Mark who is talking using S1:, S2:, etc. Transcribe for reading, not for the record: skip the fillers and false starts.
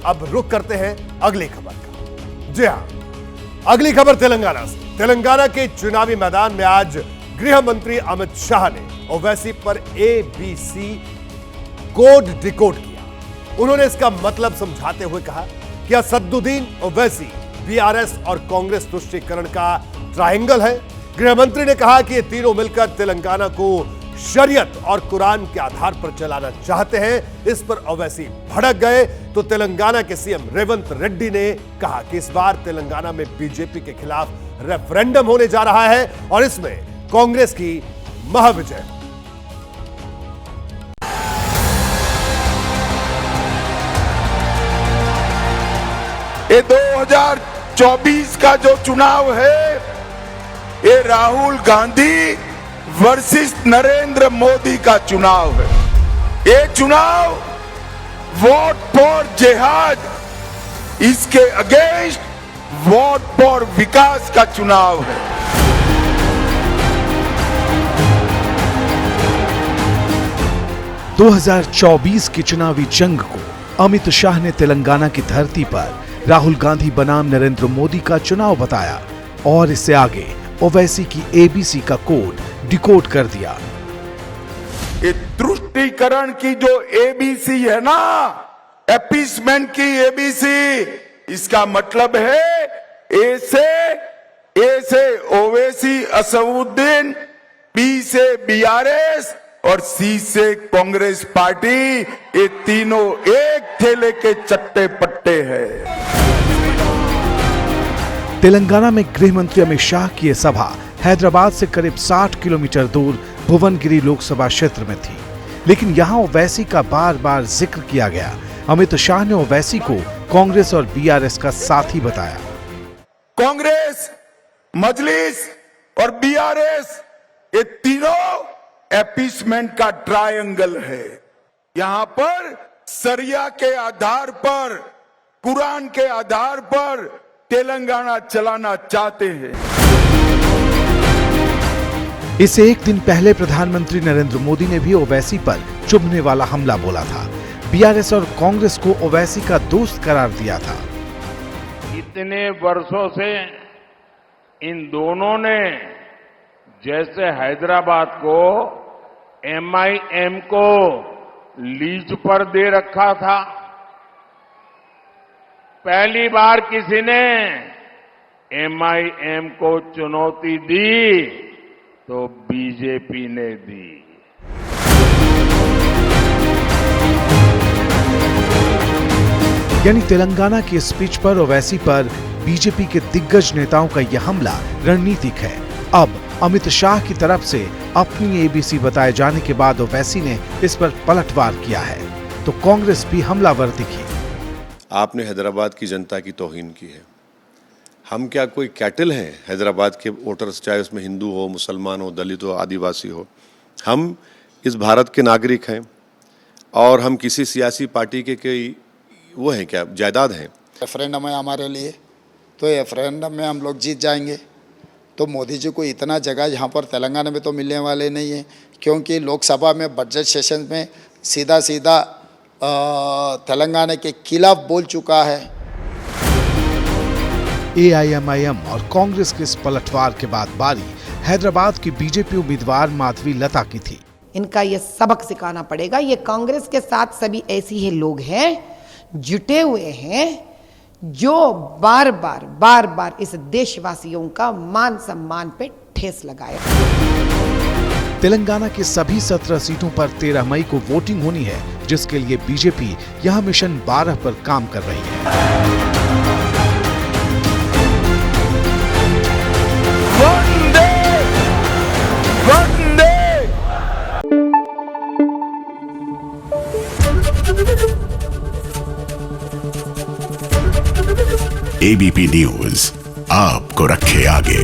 S1: अब रुख करते हैं अगली खबर का। जी हां, अगली खबर तेलंगाना से। तेलंगाना के चुनावी मैदान में आज गृह मंत्री अमित शाह ने ओवैसी पर एबीसी कोड डिकोड किया। उन्होंने इसका मतलब समझाते हुए कहा कि असदुद्दीन ओवैसी बीआरएस और कांग्रेस तुष्टीकरण का ट्रायंगल है। गृह मंत्री ने कहा कि ये तीनों मिलकर तेलंगाना को शरीयत और कुरान के आधार पर चलाना चाहते हैं। इस पर ओवैसी भड़क गए तो तेलंगाना के सीएम रेवंत रेड्डी ने कहा कि इस बार तेलंगाना में बीजेपी के खिलाफ रेफरेंडम होने जा रहा है और इसमें कांग्रेस की महाविजय।
S2: ये 2024 का जो चुनाव है, ये राहुल गांधी वर्सेस नरेंद्र मोदी का चुनाव है। ये चुनाव वोट फॉर जिहाद, इसके अगेंस्ट वोट फॉर विकास का चुनाव है।
S3: दो 2024 की चुनावी जंग को अमित शाह ने तेलंगाना की धरती पर राहुल गांधी बनाम नरेंद्र मोदी का चुनाव बताया और इससे आगे ओवैसी की एबीसी का कोड डिकोड कर दिया।
S2: ये तुष्टीकरण की जो एबीसी है ना, अपीसमेंट की एबीसी, इसका मतलब है ए से ओवैसी असदुद्दीन, बी से बीआरएस और सी से कांग्रेस पार्टी, ये तीनों एक ठेले के चट्टे पट्टे हैं।
S3: तेलंगाना में गृह मंत्री अमित शाह की यह सभा हैदराबाद से करीब 60 किलोमीटर दूर भुवनगिरी लोकसभा क्षेत्र में थी, लेकिन यहां ओवैसी का बार बार जिक्र किया गया। अमित शाह ने ओवैसी को कांग्रेस और बीआरएस का साथी बताया।
S2: कांग्रेस, मजलिस और बीआरएस, ये तीनों अपीसमेंट का ट्रायंगल है। यहां पर शरिया के आधार पर, कुरान के आधार पर तेलंगाना चलाना चाहते हैं।
S3: इससे एक दिन पहले प्रधानमंत्री नरेंद्र मोदी ने भी ओवैसी पर चुभने वाला हमला बोला था। बीआरएस और कांग्रेस को ओवैसी का दोस्त करार दिया था।
S4: इतने वर्षों से इन दोनों ने जैसे हैदराबाद को एमआईएम को लीज पर दे रखा था, पहली बार किसी ने एमआईएम को चुनौती दी तो बीजेपी ने दी।
S3: यानी तेलंगाना की स्पीच पर ओवैसी पर बीजेपी के दिग्गज नेताओं का यह हमला रणनीतिक है। अब अमित शाह की तरफ से अपनी एबीसी बताए जाने के बाद ओवैसी ने इस पर पलटवार किया है तो कांग्रेस भी हमलावर दिखी।
S5: आपने हैदराबाद की जनता की तौहीन की है। हम क्या कोई कैटल हैं हैदराबाद के वोटर्स, चाहे उसमें हिंदू हो, मुसलमान हो, दलित हो, आदिवासी हो। हम इस भारत के नागरिक हैं और हम किसी सियासी पार्टी के कोई वो हैं क्या, जायदाद हैं।
S6: रेफरेंडम है हमारे लिए, तो रेफरेंडम में हम लोग जीत जाएंगे। तो मोदी जी को इतना जगह यहाँ पर तेलंगाना में तो मिलने वाले नहीं है, क्योंकि लोकसभा में बजट सेशन में सीधा सीधा तेलंगाना के खिलाफ बोल चुका है।
S3: एआईएमआईएम और कांग्रेस के इस पलटवार के बाद बारी हैदराबाद की बीजेपी उम्मीदवार माधवी लता की थी।
S7: इनका ये सबक सिखाना पड़ेगा। ये कांग्रेस के साथ सभी ऐसे ही लोग हैं, जुटे हुए हैं, जो बार बार इस देशवासियों का मान सम्मान पे ठेस लगाए।
S3: तेलंगाना की सभी 17 सीटों पर 13 मई को वोटिंग होनी है, जिसके लिए बीजेपी यहां मिशन 12 पर काम कर रही है।
S2: वंदे वंदे।
S8: एबीपी न्यूज आपको रखे आगे।